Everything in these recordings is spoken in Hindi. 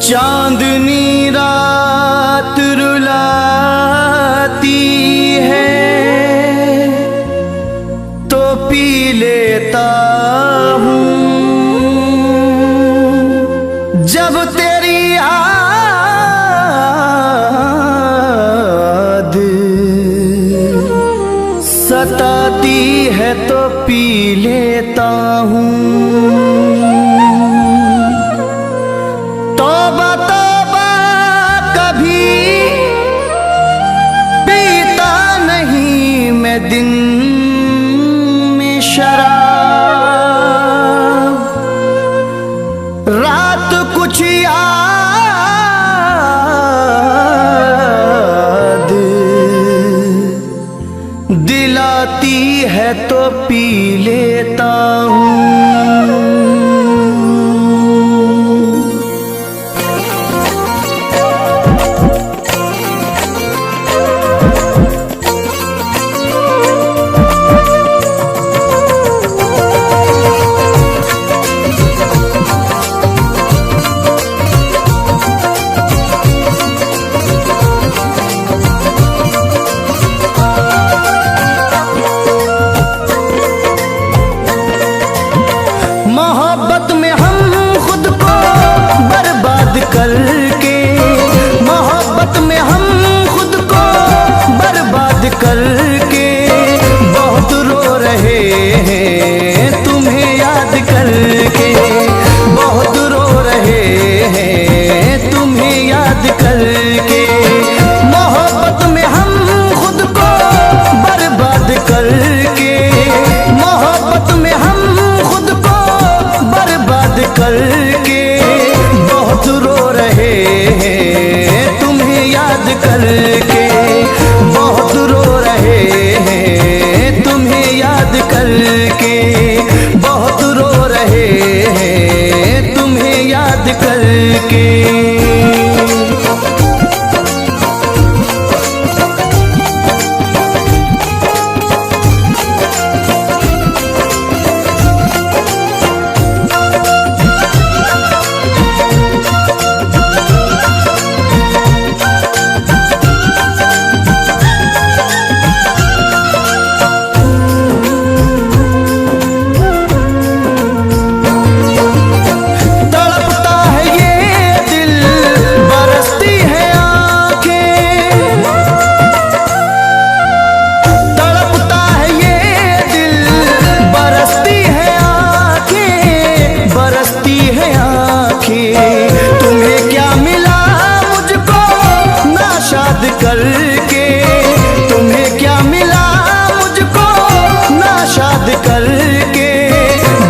चांदनी रात रुलाती है तो पी लेता हूँ। जब तेरी याद सताती है तो पी लेता हूँ। तौबा तौबा कभी पीता नहीं मैं दिन में शराब। रात कुछ याद दिलाती है तो पी लेता हूँ। मोहब्बत में हम खुद को बर्बाद करके, मोहब्बत में हम खुद को बर्बाद करके बहुत रो रहे हैं तुम्हें याद करके, बहुत रो रहे हैं तुम्हें याद करके। मोहब्बत में हम खुद को बर्बाद करके, मोहब्बत में हम खुद को बर्बाद करके बहुत रो रहे हैं तुम्हें याद करके, बहुत रो रहे हैं तुम्हें याद करके, बहुत रो रहे हैं तुम्हें याद करके। तुम्हें क्या मिला मुझको नाशाद करके, तुम्हें क्या मिला मुझको नाशाद करके।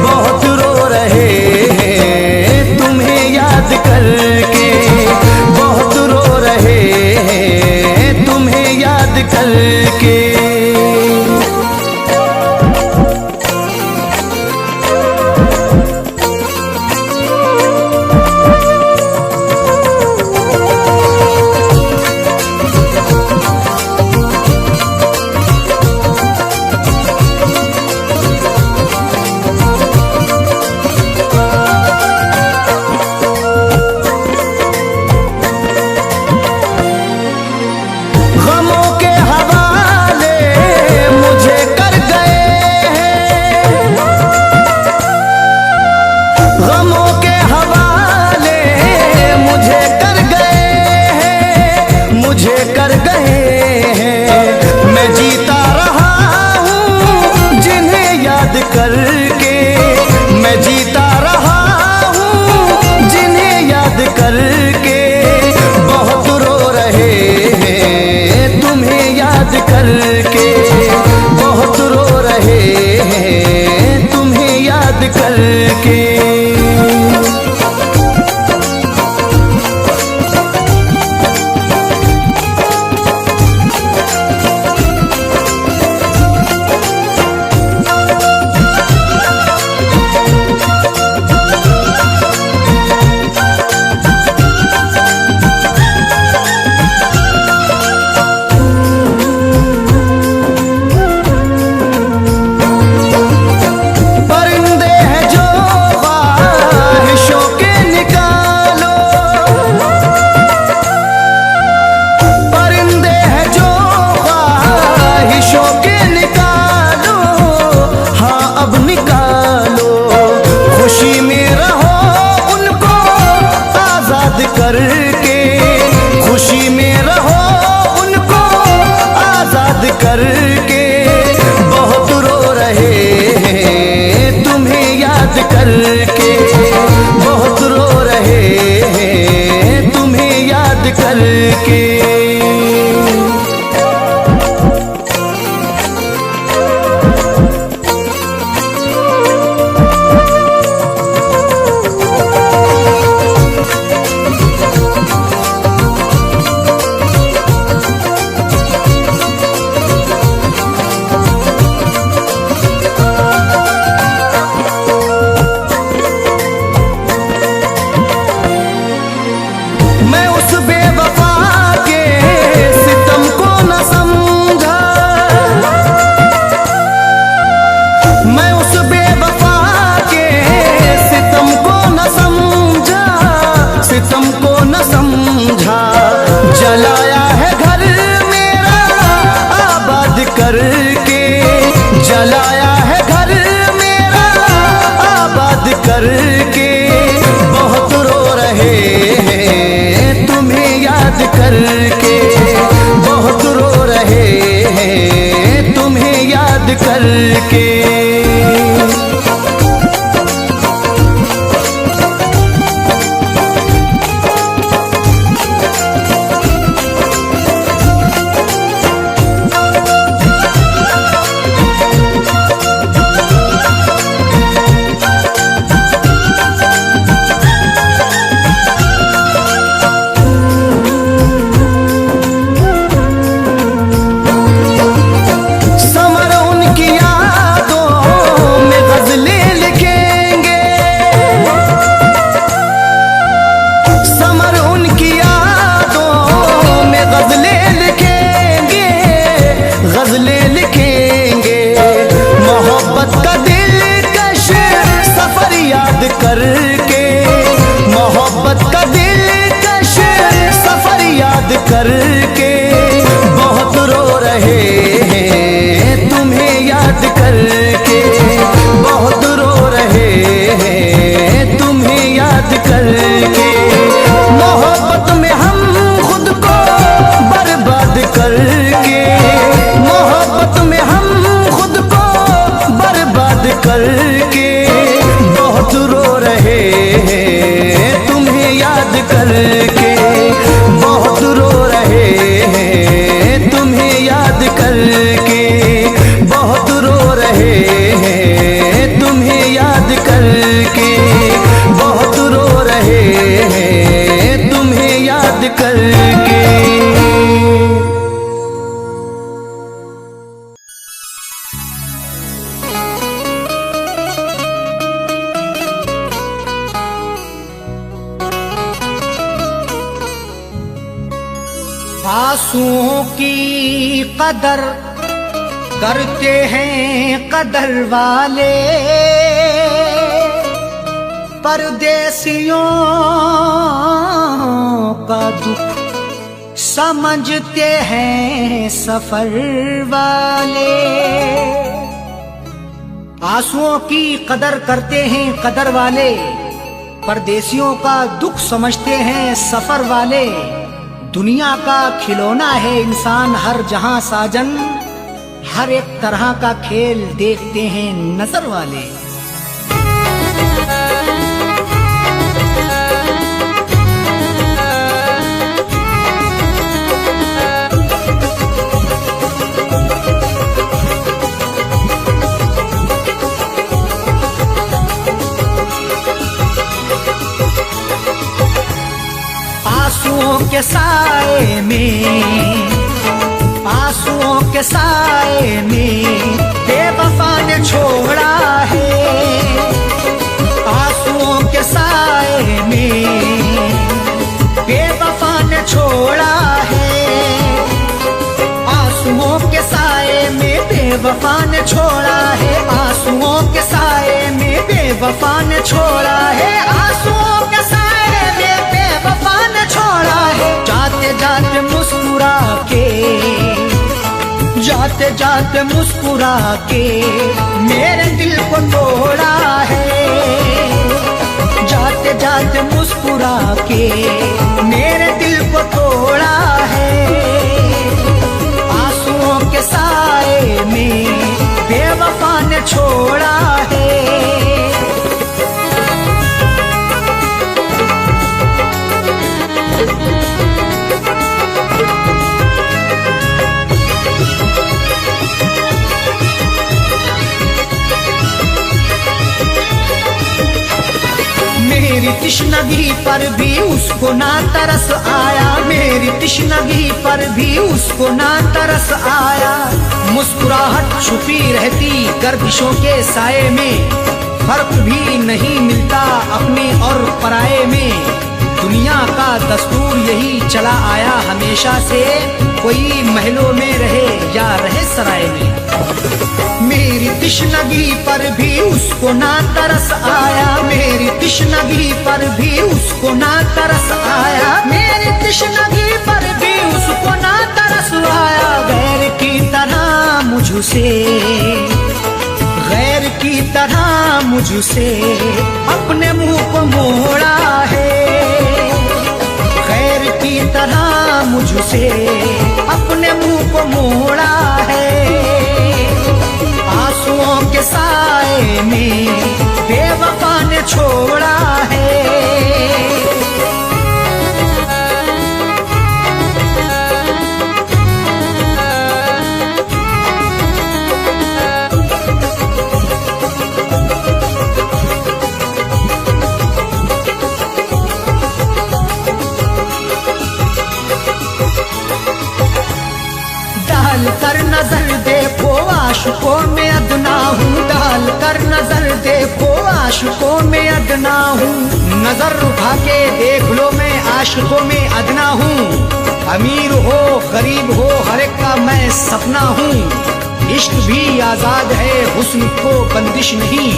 बहुत रो रहे हैं तुम्हें याद करके, बहुत रो रहे हैं तुम्हें याद करके। गमों के हवाले मुझे कर गए हैं, गमों के हवाले मुझे कर गए हैं, मुझे कर गए हैं। मैं जीता रहा हूँ जिन्हें याद करके, मैं जीता रहा हूँ जिन्हें याद करके। बहुत रो रहे हैं तुम्हें याद करके, बहुत रो रहे हैं तुम्हें याद करके। परिंदे हैं जो करके, बहुत रो रहे हैं तुम्हें याद करके। मैं उस बेवफा के सितम को न समझा, मैं उस बेवफा के सितम को न समझा, सितम को न समझा। जलाया है घर मेरा आबाद करके, जलाया है घर मेरा आबाद करके। बहुत रो रहे हैं तुम्हें याद करके, बहुत रो रहे हैं तुम्हें याद करके। समर उनकी यादों में गजलें लिखेंगे, समर उनकी यादों में गजलें लिखेंगे, गजलें लिखेंगे। मोहब्बत का दिलकश सफर याद करके, मोहब्बत का दिलकश सफर याद करके। बहुत रो रहे हैं तुम्हें याद करके, बहुत रो रहे हैं तुम्हें याद करके। मोहब्बत में हम खुद को बर्बाद करके, मोहब्बत में हम खुद को बर्बाद करके। बहुत रो रहे हैं तुम्हें याद करके, बहुत रो रहे हैं तुम्हें याद करके, बहुत रो रहे हैं तुम्हें याद करके, बहुत रो रहे हैं तुम्हें याद करके। आंसुओं की कदर करते हैं कदर वाले, परदेसियों का दुख समझते हैं सफर वाले। आंसुओं की कदर करते हैं कदर वाले, परदेसियों का दुख समझते हैं सफर वाले। दुनिया का खिलौना है इंसान हर जहां साजन, हर एक तरह का खेल देखते हैं नजर वाले। आंसुओं के साए में, आंसुओं के साए में बेवफा ने छोड़ा है। आंसुओं के साए में बेवफा ने छोड़ा है। आंसुओं के साए में बेवफा ने छोड़ा है। आंसुओं के साए में बेवफा ने छोड़ा है। आंसुओं के साए में बेवफा ने छोड़ा है। जाते जाते मुस्कुरा के, जाते जाते मुस्कुरा के मेरे दिल को तोड़ा है। जाते जाते मुस्कुरा के मेरे दिल को तोड़ा है। आंसुओं के साए में बेवफा ने छोड़ा है। मेरी तृष्णगी पर भी उसको ना तरस आया, मेरी तृष्णगी पर भी उसको ना तरस आया। मुस्कुराहट छुपी रहती गर्दिशों के साए में, फर्क भी नहीं मिलता अपने और पराये में। दुनिया का दस्तूर यही चला आया हमेशा से, कोई महलों में रहे या रहे सराय में। मेरी तृष्णगी पर भी उसको ना तरस आया, मेरी तृष्णगी पर भी उसको ना तरस आया, मेरी तृष्णगी पर भी उसको ना तरस आया। गैर की तरह मुझसे, गैर की तरह मुझसे अपने मुंह को मोड़ा है, गैर की तरह मुझसे अपने मुंह को मोड़ा है। आंसुओं के साए में बेवफा ने छोड़ा है। डाल कर नजर देखो आशिकों में अदना हूँ, डाल कर नजर देखो आशिकों में अदना हूँ। नजर उठा के देख लो मैं आशिकों में अदना हूँ। अमीर हो गरीब हो हर एक का मैं सपना हूँ। इश्क भी आजाद है हुस्न को बंदिश नहीं,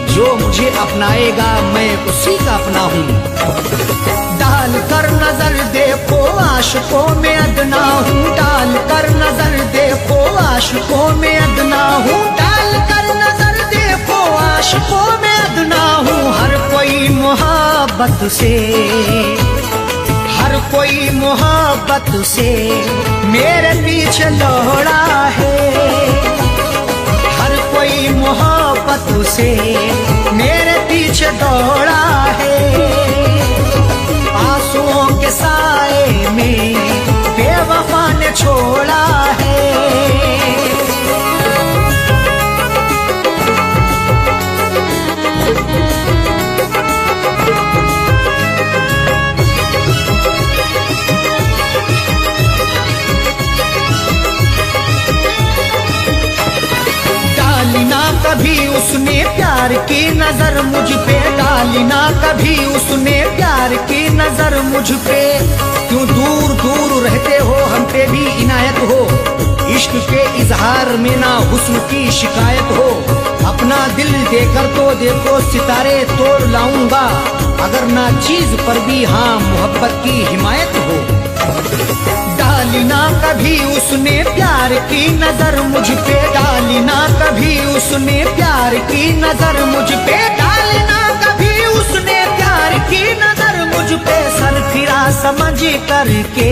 जो मुझे अपनाएगा मैं उसी का अपना हूँ। डाल कर नजर देखो आशिकों में अदना हूँ, डाल कर नजर देखो आशिकों में अदना हूँ, डाल कर नजर देखो आशिकों में अदना हूँ। हर कोई मोहब्बत से, हर कोई मोहब्बत से मेरे पीछे लौड़ा है, हर कोई मोहब्बत से मेरे पीछे दौड़ा है। आंसुओं के साए में बेवफा ने छोड़ा है। डाली ना कभी उसने प्यार की नजर मुझ पे, डाली ना कभी उसने प्यार की नजर मुझ पे। क्यों दूर दूर रहते हो हम पे भी इनायत हो, इश्क के इजहार में ना हुस्न की शिकायत हो। अपना दिल देकर तो देखो सितारे तोड़ लाऊंगा, अगर ना चीज पर भी हाँ मोहब्बत की हिमायत हो। डाली ना कभी उसने प्यार की नजर मुझ पे, डाली ना कभी उसने प्यार की नजर मुझ पे, डाली ना कभी उसने प्यार की नजर मुझ पे। सर फिरा समझ करके,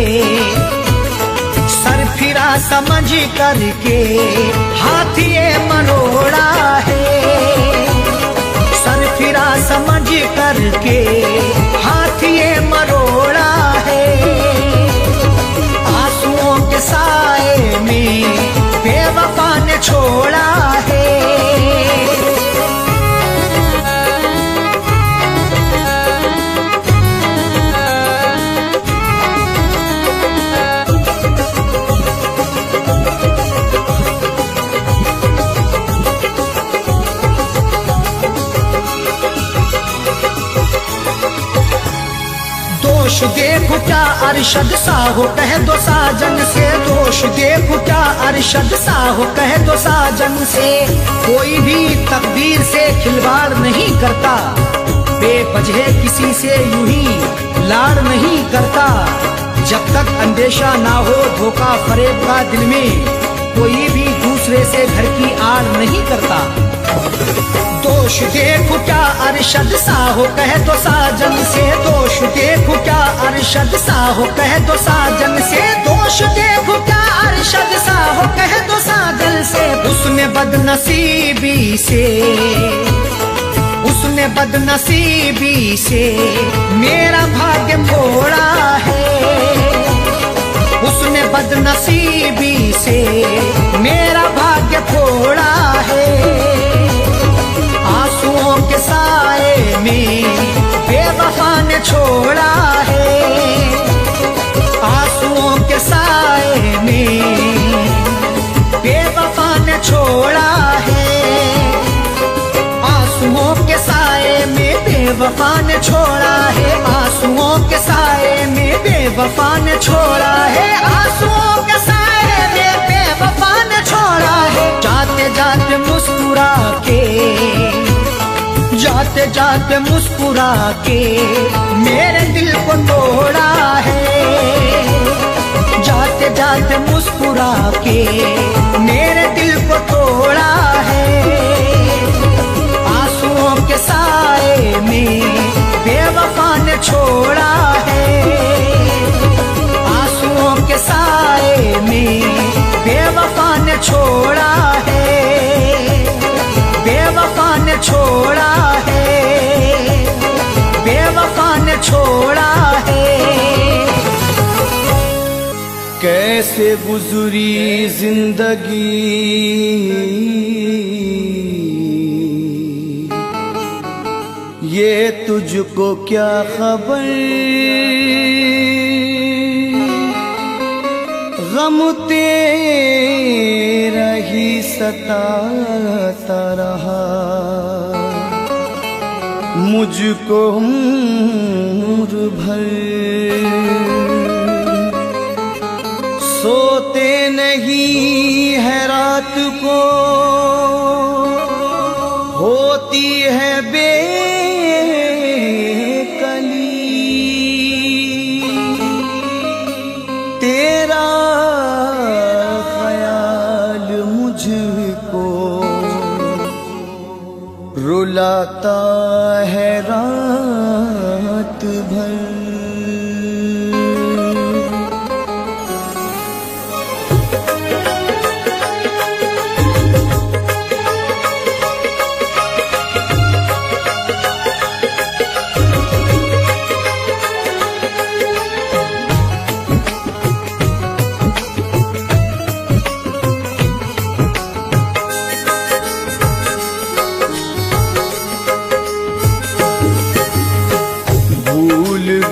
सर फिरा समझ करके हाथ ये मरोड़ा है, सर फिरा समझ करके हाथ ये मरोड़ा है। आंसुओं के साए में बेवफा ने छोड़ा है। दोष देखो क्या अरशद सा हो कह दो साजन से, दोष देखो क्या अरशद सा हो कह दो साजन से। कोई भी तकदीर से खिलवाड़ नहीं करता, बेवजह किसी से यूं ही लाड़ नहीं करता। जब तक अंदेशा ना हो धोखा फरेब का दिल में, कोई भी दूसरे से घर की आड़ नहीं करता। दोष देखो क्या अरशद सा हो कह दो साजन से, दोष देखो क्या अरशद सा हो कह दो साजन से, दोष देखो क्या अरशद सा हो कह दो साजन से। उसने बदनसीबी से, उसने बदनसीबी से मेरा भाग्य मोड़ा है, उसने बदनसीबी से मेरा भाग्य फोड़ा है। आंसुओं के साए में बेवफा ने छोड़ा है आंसुओं के साए में, बेवफा ने छोड़ा है आंसुओं के साए में, बेवफा ने छोड़ा है। जाते जाते मुस्कुरा के, जाते जाते मुस्कुरा के मेरे दिल को तोड़ा है। जाते जाते मुस्कुरा के मेरे दिल को तोड़ा है। आंसुओं के साए में बेवफा ने छोड़ा है। आंसुओं के साए में बेवफा ने छोड़ा है। बेवफा ने छोड़ा है। बेवफा ने छोड़ा है। कैसे गुजरी जिंदगी ये तुझको क्या खबर, गम तेरा ही सताता रहा मुझको उम्र भर। सोते नहीं है रात को, होती है बेकली, तेरा ख्याल मुझको रुलाता है रात भर।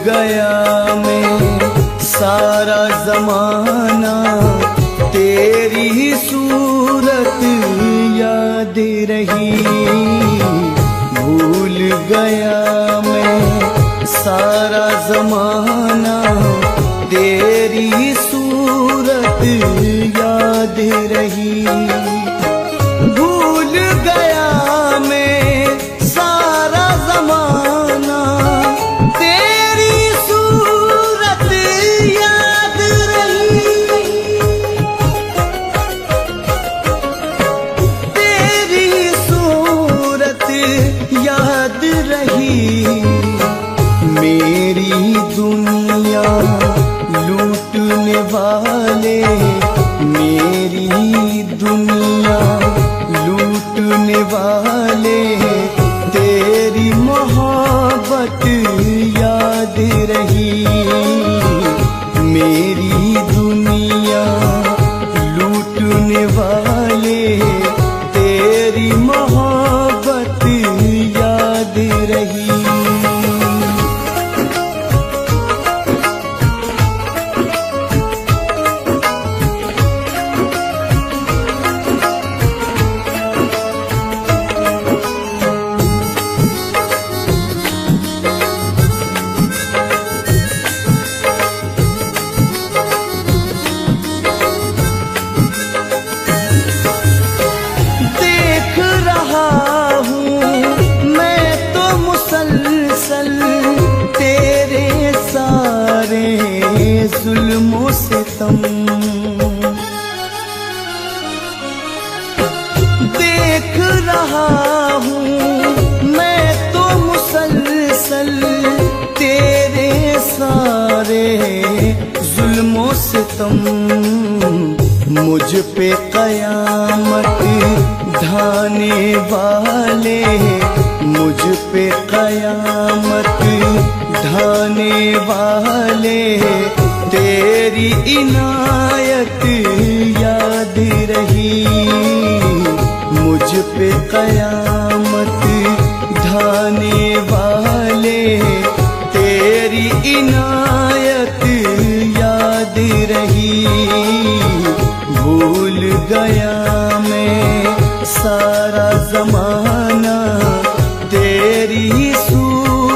गया मैं सारा जमाना, तेरी ही सूरत याद रही। भूल गया मैं सारा जमाना, तेरी ही सूरत याद रही। भूल गया मैं सारा जमाना, याद रही। मेरी दुनिया लूटने वाले, मेरी दुनिया लूटने वाले, तेरी मोहब्बत याद रही। मेरी दुनिया लूटने वाले, तेरी मोहब्बत याद रही। जुल्मों से तुम देख रहा हूँ, मैं तो मुसलसल तेरे सारे जुल्मों से तुम। मुझ पे कयामत ढाने वाले, मुझ पे कयामत ढाने वाले, तेरी इनायत याद रही। मुझ पे कयामत ढाने वाले, तेरी इनायत याद रही। भूल गया मैं सारा जमाना, तेरी सूरत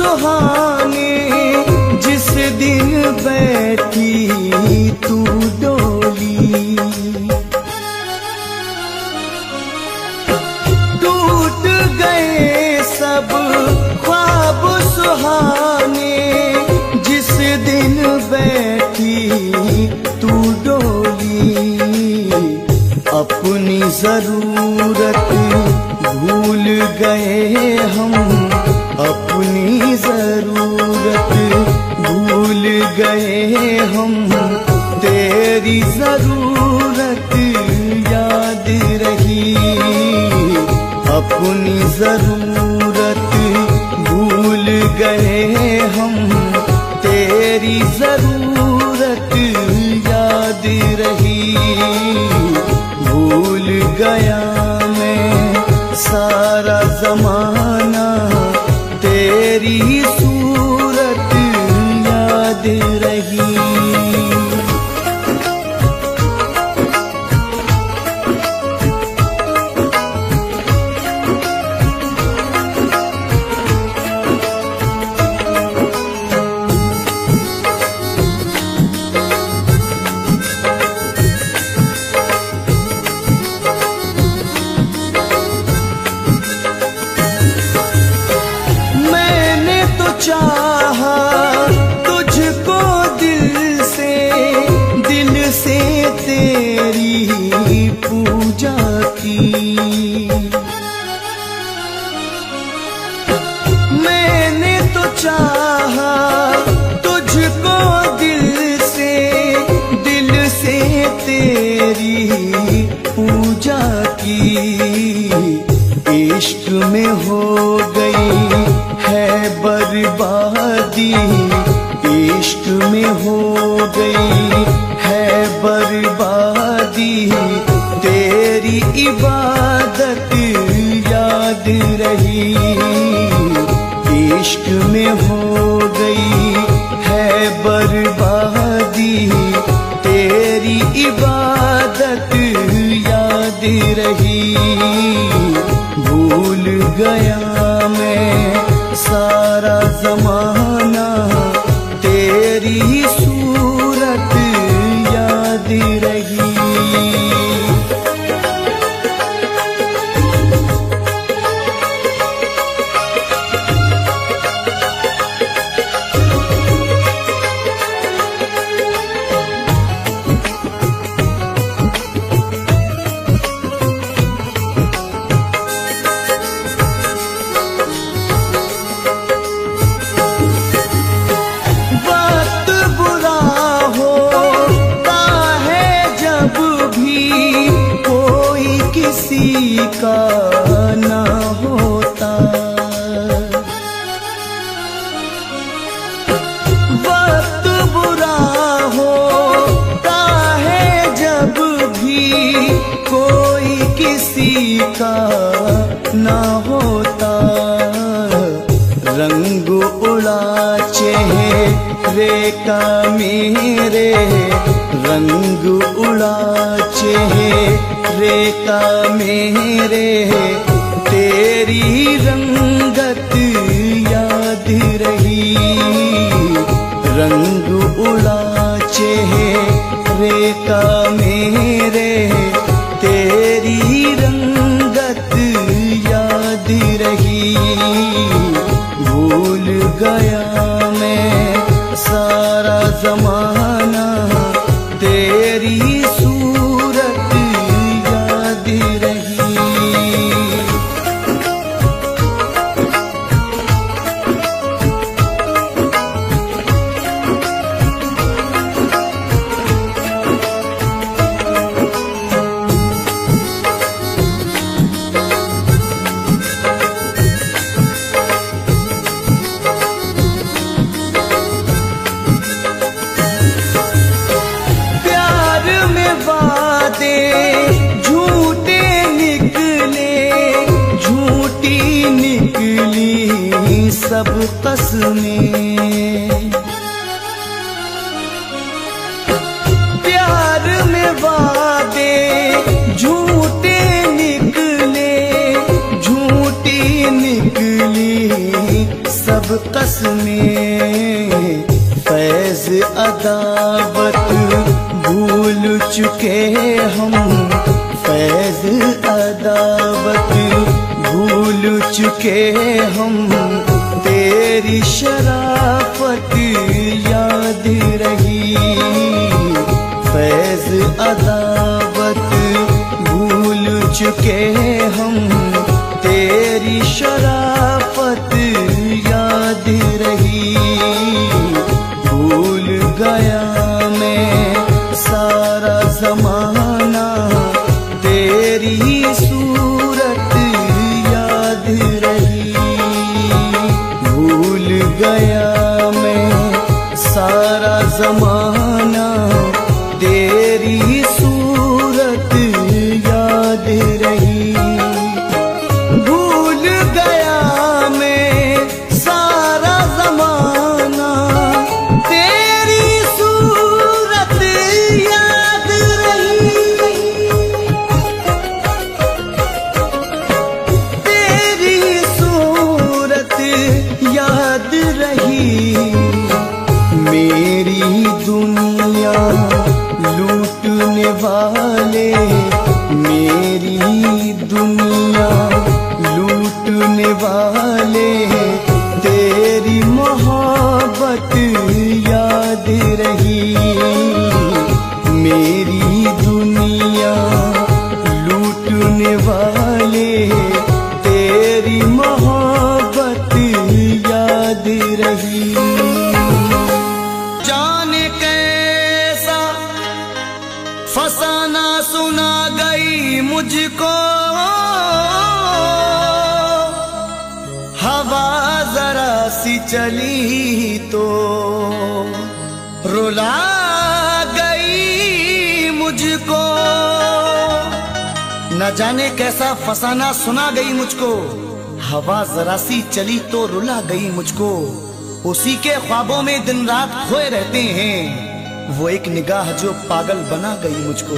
सुहाने जिस दिन बैठी तू डोली, टूट गए सब ख्वाब सुहाने जिस दिन बैठी तू डोली। अपनी जरूरत भूल गए हम, अपनी जरूरत भूल गए हम, तेरी जरूरत याद रही। अपनी जरूरत भूल गए हम, तेरी जरूरत याद रही। भूल गया मैं सारा जमाना, तेरी सूरत याद रही। चाहा तुझको दिल से तेरी पूजा की। मैंने तो चाहा तुझको दिल से तेरी पूजा की। इश्क में हो गई है बर्बादी, इश्क में हो गई है बर्बादी। तेरी इबादत याद रही, इश्क में हो गई है बर्बादी। तेरी इबादत याद रही। भूल गया मैं सारा जमाना, तेरी सूरत याद रही। किसी का ना होता, वक्त बुरा होता है जब भी कोई किसी का ना होता। रंग उड़ा चेहरे का मेरे, रंग उड़ा चेहरे का मेरे। तेरी रंगत याद रही, रंग उड़ा चेहरे का मेरे। तेरी रंगत याद रही। भूल गया मैं सारा जमाना, तेरी सूरत याद रही। झूठे निकले, झूठी निकली सब कसमें। प्यार में वादे झूठे निकले, झूठी निकली सब कसमें फैज अदावत भूल चुके हम, फैज अदावत भूल चुके हम, तेरी शराफत याद रही, फैज अदावत भूल चुके हम, तेरी शराफत याद रही। भूल गया मैं सारा जमाना, तेरी सूरत याद रही। भूल गया मैं सारा जमाना, तेरी सूरत याद रही। भूल गया मैं सारा जमाना, तेरी सूरत याद रही। तेरी सूरत याद रही। मेरी दुनिया लूटने वाले, मेरी दुनिया लूटने वाले, तेरी मोहब्बत याद रही। मेरी दुनिया लूटने वाले, तेरी मोहब्बत याद रही। जाने कैसा फसाना सुना गई मुझको, हवा जरा सी चली तो रुला गई मुझको। न जाने कैसा फसाना सुना गई मुझको, हवा जरा सी चली तो रुला गई मुझको। उसी के ख्वाबों में दिन रात खोए रहते हैं, वो एक निगाह जो पागल बना गई मुझको।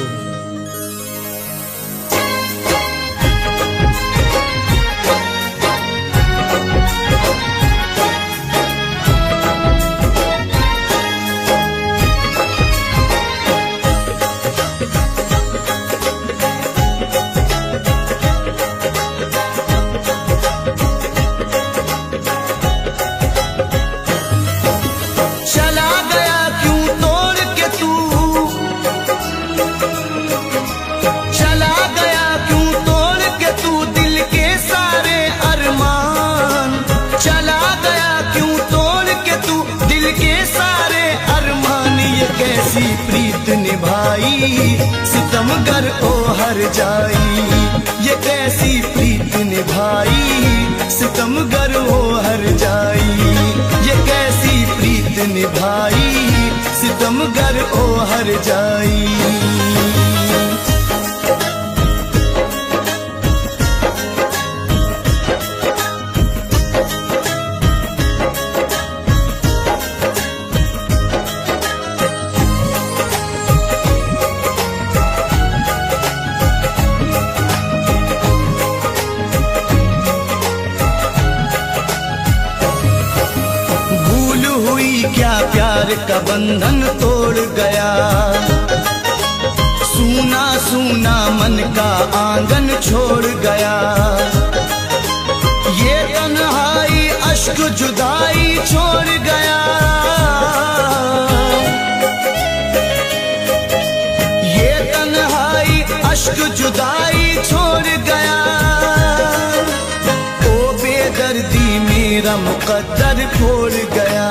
चला गया क्यों तोड़ के तू, चला गया क्यों तोड़ के तू दिल के सारे अरमान। चला गया क्यों तोड़ के तू दिल के सारे अरमान। ये कैसी प्रीत निभाई सितमगर ओ हर जाई, ये कैसी प्रीत निभाई सितमगर ओ हर जाई। ये कैसी प्रीत निभाई सितमगर ओ हर जाई। क्या प्यार का बंधन तोड़ गया, सूना सूना मन का आंगन छोड़ गया। ये तन्हाई अश्क जुदाई छोड़ गया, ये तन्हाई अश्क जुदाई छोड़ गया। ओ बेदर्दी मेरा मुकद्दर खोड़ गया,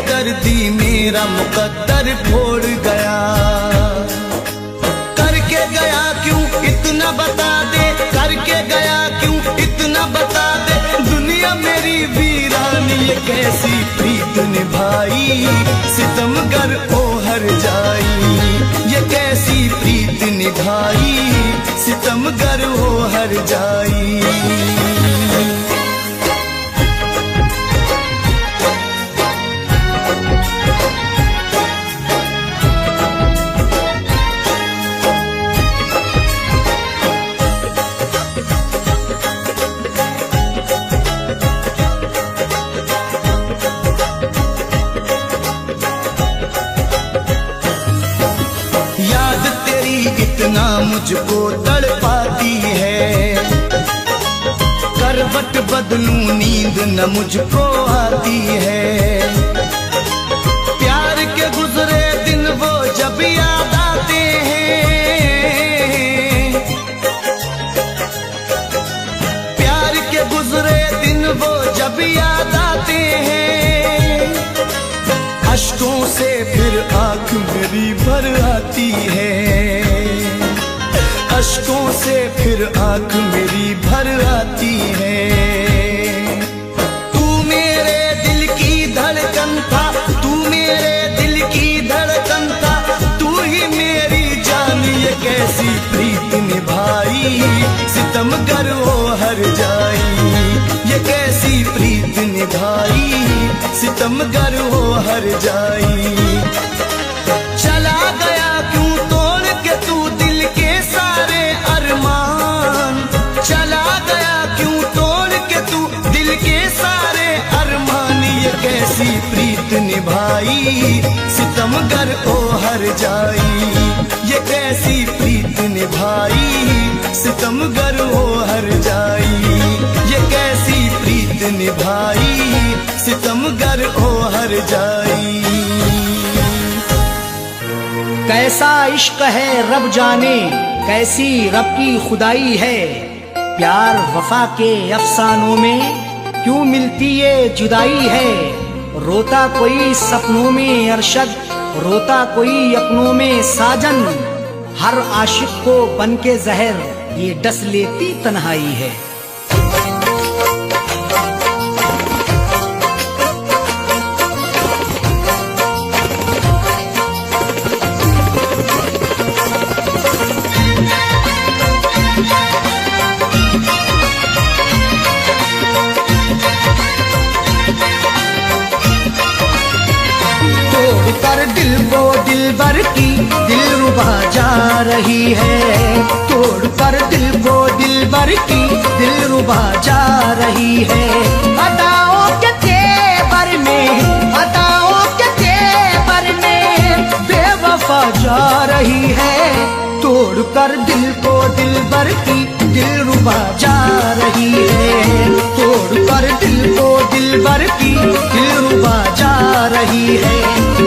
दर्दी मेरा मुकद्दर फोड़ गया। करके गया क्यों इतना बता दे, करके गया क्यों इतना बता दे। दुनिया मेरी वीरान ये कैसी प्रीत निभाई सितमगर ओ हर जाई। ये कैसी प्रीत निभाई सितमगर ओ हर जाई। मुझको तड़पाती है। करवट बदलूं नींद न मुझको आती है। प्यार के गुजरे दिन वो जब याद आते हैं, प्यार के गुजरे दिन वो जब याद आते हैं। अश्कों से फिर आंख मेरी भर आती है। अश्कों से फिर आंख मेरी भर आती है। तू मेरे दिल की धड़कन था, तू मेरे दिल की धड़कन था, तू ही मेरी जान। ये कैसी प्रीत निभाई सितमगर हो हर जाई। ये कैसी प्रीत निभाई सितमगर हो हर जाई। चला गया क्यों तोड़ के तू दिल के सारे अरमान। चला गया क्यों तोड़ के तू दिल के सारे अरमान। ये कैसी प्रीत निभाई सितमगर ओ हर जाई। ये कैसी प्रीत निभाई सितमगर हो हर जाई। ये कैसी प्रीत निभाई सितमगर हो हर जाई। कैसा इश्क है रब जाने, कैसी रब की खुदाई है। प्यार वफा के अफसानों में क्यों मिलती ये जुदाई है। रोता कोई सपनों में अरशद, रोता कोई अपनों में साजन। हर आशिक को बन के जहर ये डस लेती तन्हाई है। कर दिल को दिलबर की दिलरुबा जा रही है। तोड़ कर दिल को दिलबर की दिलरुबा जा रही है। अदाओं के तेवर में, अदाओं के तेवर में बेवफा जा रही है। तोड़ कर दिल को दिलबर की दिलरुबा जा रही है। तोड़ कर दिल को दिलबर की दिलरुबा जा रही है।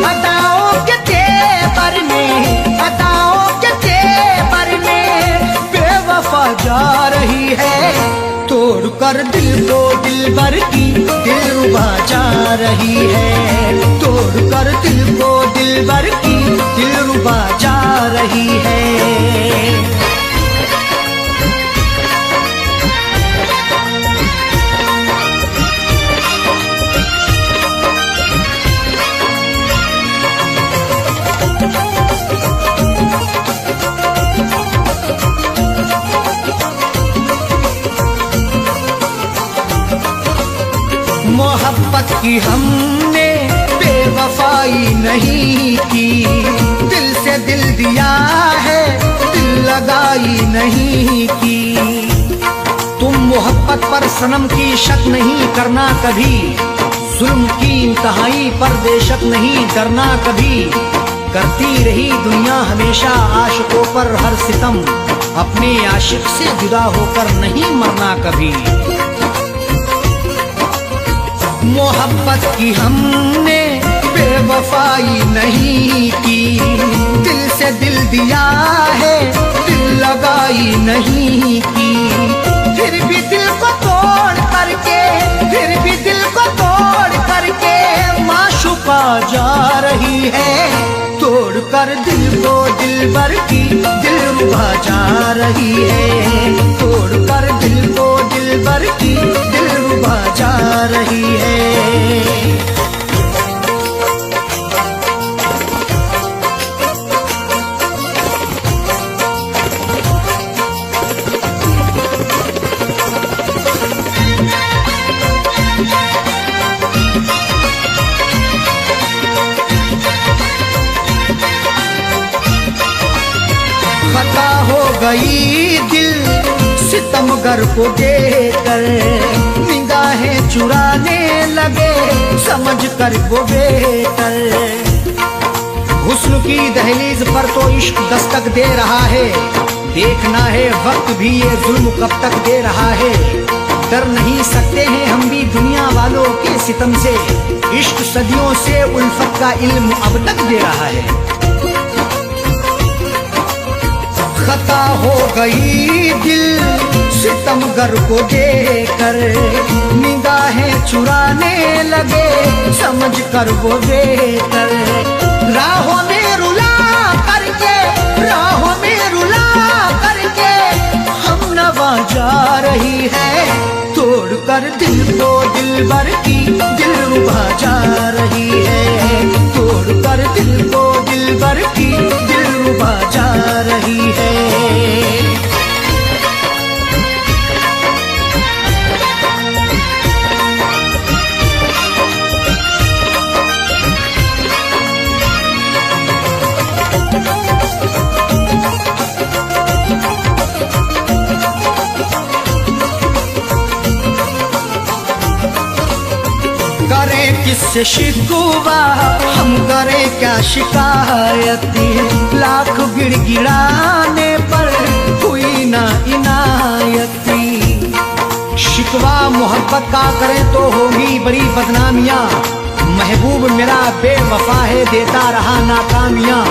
अदाओं के तेवर में, अदाओं के तेवर में बेवफा जा रही है। तोड़ कर दिल को दिलबर की दिलरुबा जा रही है। तोड़ कर दिल को दिलबर की दिलरुबा जा रही है। मोहब्बत की हमने बेवफाई नहीं की। दिल से दिल दिया है, दिल लगाई नहीं की। तुम मोहब्बत पर सनम की शक नहीं करना कभी। जुल्म की इंतहाई पर बेशक नहीं डरना कभी। करती रही दुनिया हमेशा आशिकों पर हर सितम। अपने आशिक से जुदा होकर नहीं मरना कभी। मोहब्बत की हमने बेवफाई नहीं की। दिल से दिल दिया है, दिल लगाई नहीं की। फिर भी दिल को तोड़ करके, फिर भी दिल को तोड़ करके माशूका जा रही है। तोड़ कर दिल को दिलबर की दिलरुबा जा रही है। तोड़ कर दिल को दिलबर की दिलरुबा जा रही है। खता हो गई दिल सितमगर को देखकर। निगाहें चुराने लगे समझ कर वो बेकर। हुस्न की दहलीज पर तो इश्क दस्तक दे रहा है। देखना है वक्त भी ये जुल्म कब तक दे रहा है। डर नहीं सकते हैं हम भी दुनिया वालों के सितम से, इश्क सदियों से उल्फत का इल्म अब तक दे रहा है। खता हो गई दिल सितमगर को देकर, निगाहें चुराने लगे समझ कर वो बेहतर। राहों में रुला करके, राहों में रुला करके हम नवा जा रही है, तोड़ कर दिल को दिलबर की दिलरुबा जा रही है, तोड़ कर दिल को दिलबर की दिलरुबा जा रही है। करें किससे शिकवा हम करें क्या शिकायती, लाख गिड़गिड़ाने पर हुई ना इनायती। शिकवा मोहब्बत का करें तो होगी बड़ी बदनामियाँ, महबूब मेरा बेवफा है देता रहा नाकामियाँ।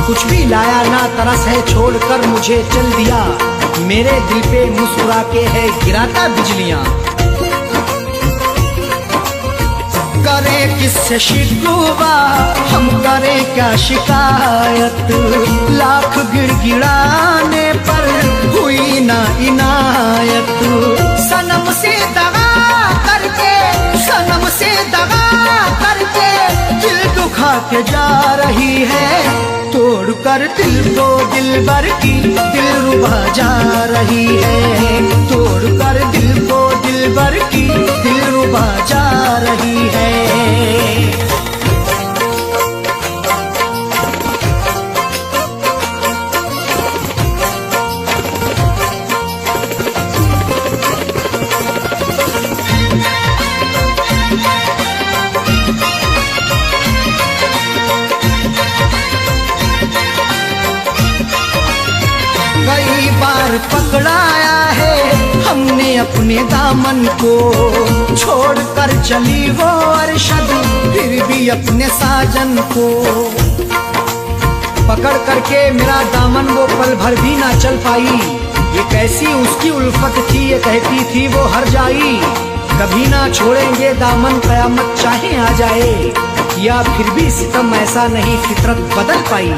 कुछ भी लाया ना तरस है छोड़कर मुझे चल दिया, मेरे दिल पे मुस्कुरा के है गिराता बिजलियाँ। करें किससे शिकवा हम करें क्या शिकायत, लाख गिड़गिड़ाने पर हुई ना इनायत। सनम से दगा करके, सनम से दगा करके दिल दुखा के जा रही है, तोड़ कर दिल को दिलबर की दिलरुबा जा रही है, तोड़ कर दिल को दिलबर की दिलरुबा जा रही है। कई बार पकड़ाया है हमने अपने दामन को, छोड़ कर चली वो अरशद फिर भी अपने साजन को। पकड़ करके मेरा दामन वो पल भर भी ना चल पाई, ये कैसी उसकी उल्फत थी, ये कहती थी वो हर जाई। कभी ना छोड़ेंगे दामन कयामत चाहे आ जाए, या फिर भी सितम ऐसा नहीं फितरत बदल पाई।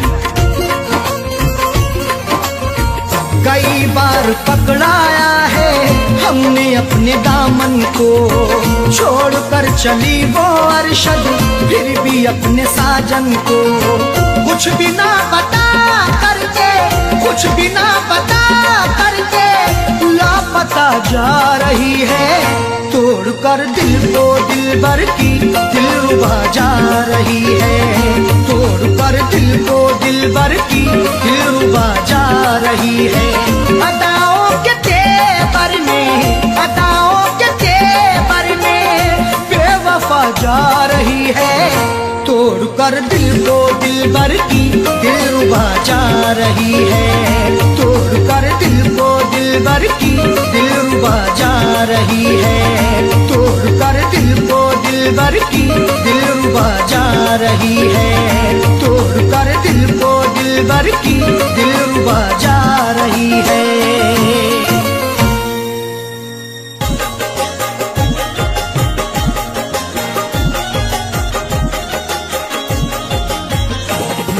कई बार पकड़ाया है हमने अपने दामन को, छोड़ कर चली वो अरशद फिर भी अपने साजन को। कुछ भी ना बता करके, कुछ भी ना बता करके लापता जा रही है, तोड़ कर दिल को दिलबर की दिलरुबा जा रही है, तोड़ कर दिल को दिलबर की दिलरुबा जा रही है। अदाओं के तेवर में, अदाओं के तेवर में बेवफा जा रही है, तोड़ कर दिल को दिलबर की दिलरुबा जा रही है, तोड़ कर दिल को दिलबर की दिलरुबा जा रही है, तोड़ कर दिल को दिलबर की दिलरुबा जा रही है, तोड़ कर दिल को दिलबर की दिलरुबा जा रही है।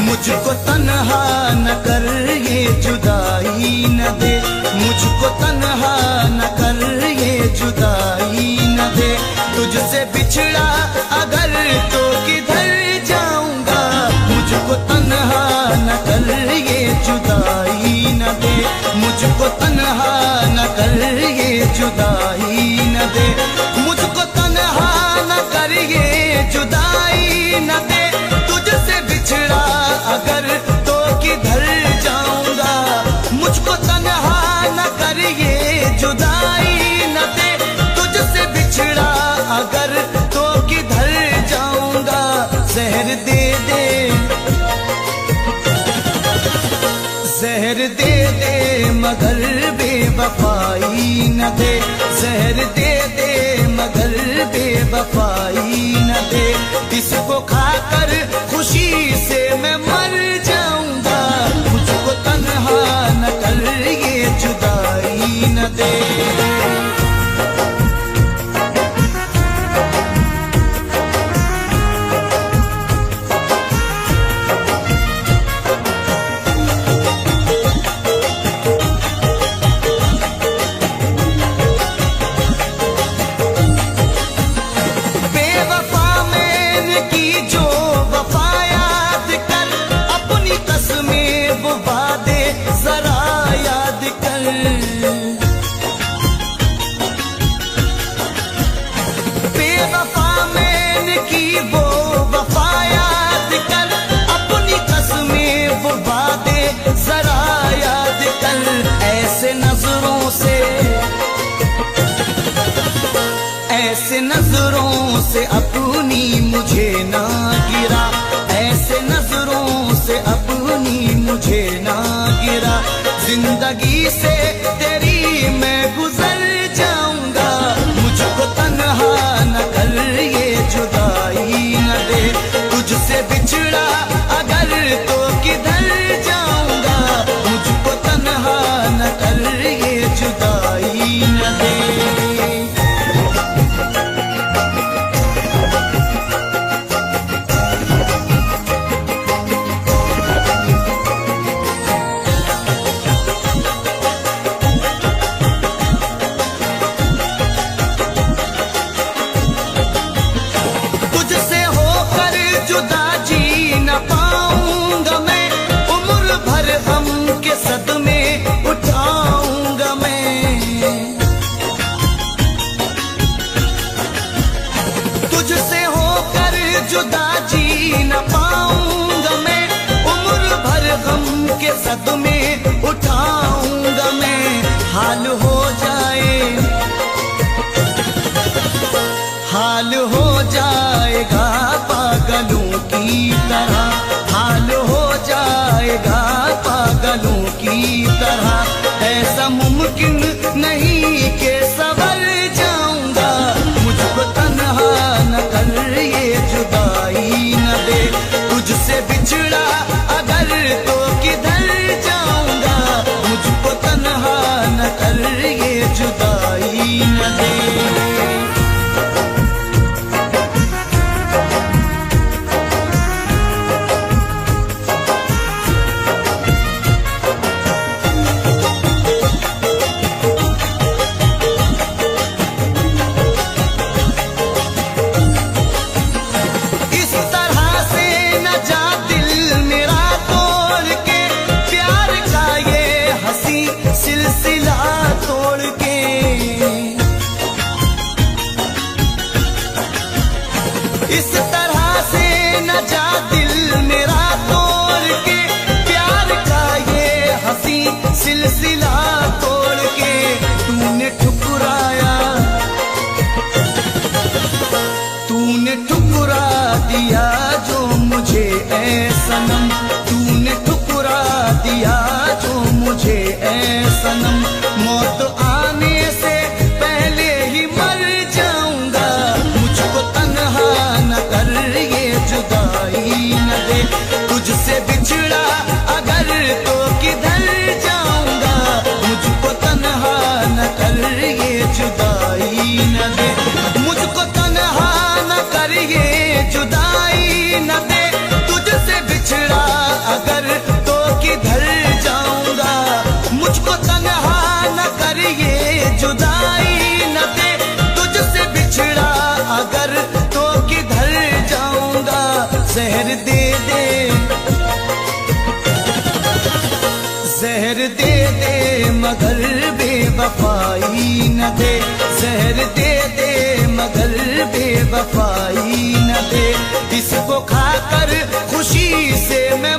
मुझको तन्हा न कर ये जुदाई न दे, मुझको तन्हा न कर ये जुदाई न दे। तुझसे बिछड़ा अगर तो किधर जाऊंगा, मुझको तन्हा न कर ये जुदाई न दे, मुझको तन्हा न कर ये जुदाई न दे, मुझको तन्हा न कर ये जुदाई न दे। तुझसे बिछड़ा अगर तो किधर जाऊंगा, मुझको तन्हा न कर ये जुदाई न दे, तुझसे बेवफाई न दे, जहर दे दे मगर बेवफाई न दे। इसको खाकर खुशी से मैं मर जाऊंगा, मुझको तन्हा न कर ये जुदाई न दे। ऐसे नजरों से अपनी मुझे ना गिरा, ऐसे नजरों से अपनी मुझे ना गिरा। जिंदगी से तेरी मैं गुजर जाऊंगा, मुझको तन्हा न कर ये जुदाई न दे। तुझसे बिछड़ा अगर तो किधर जाऊंगा, मुझको तन्हा न कर ये जुदाई न दे। जुदा जी न पाऊंगा मैं, उम्र भर गम के सदमे उठाऊंगा मैं। हाल हो जाए, हाल हो जाएगा पागलों की तरह, हाल हो जाएगा पागलों की तरह। ऐसा मुमकिन नहीं कि संवर जाऊंगा, मुझको तन्हा न कर ये जुदाई न दे। तुझसे बिछड़ा अगर तो किधर जाऊंगा, मुझको तन्हा न कर ये जुदाई न दे। सिलसिला तोड़ के इस तरह से न जा दिल मेरा तोड़ के, प्यार का ये हंसी सिलसिला तोड़ के। तूने ठुकराया, तूने ठुकरा दिया जो मुझे ऐ सनम, तूने ठुकरा दिया जो मुझे ऐ सनम। मौत आने से पहले ही मर जाऊंगा, मुझको तन्हा न कर ये जुदाई न दे। तुझसे बिछड़ा अगर तो किधर जाऊंगा, मुझको तन्हा न कर ये जुदाई न दे। मुझको तन्हा न कर ये जुदाई न दे। तुझसे बिछड़ा अगर तो किधर जाऊंगा, मुझको तन्हा न कर ये जुदाई न दे। तुझसे बिछड़ा अगर तो किधर जाऊंगा, जहर दे दे, जहर दे दे मगर बेवफाई न दे, जहर दे दे मगर बेवफाई न दे। इसको खाकर खुशी से मैं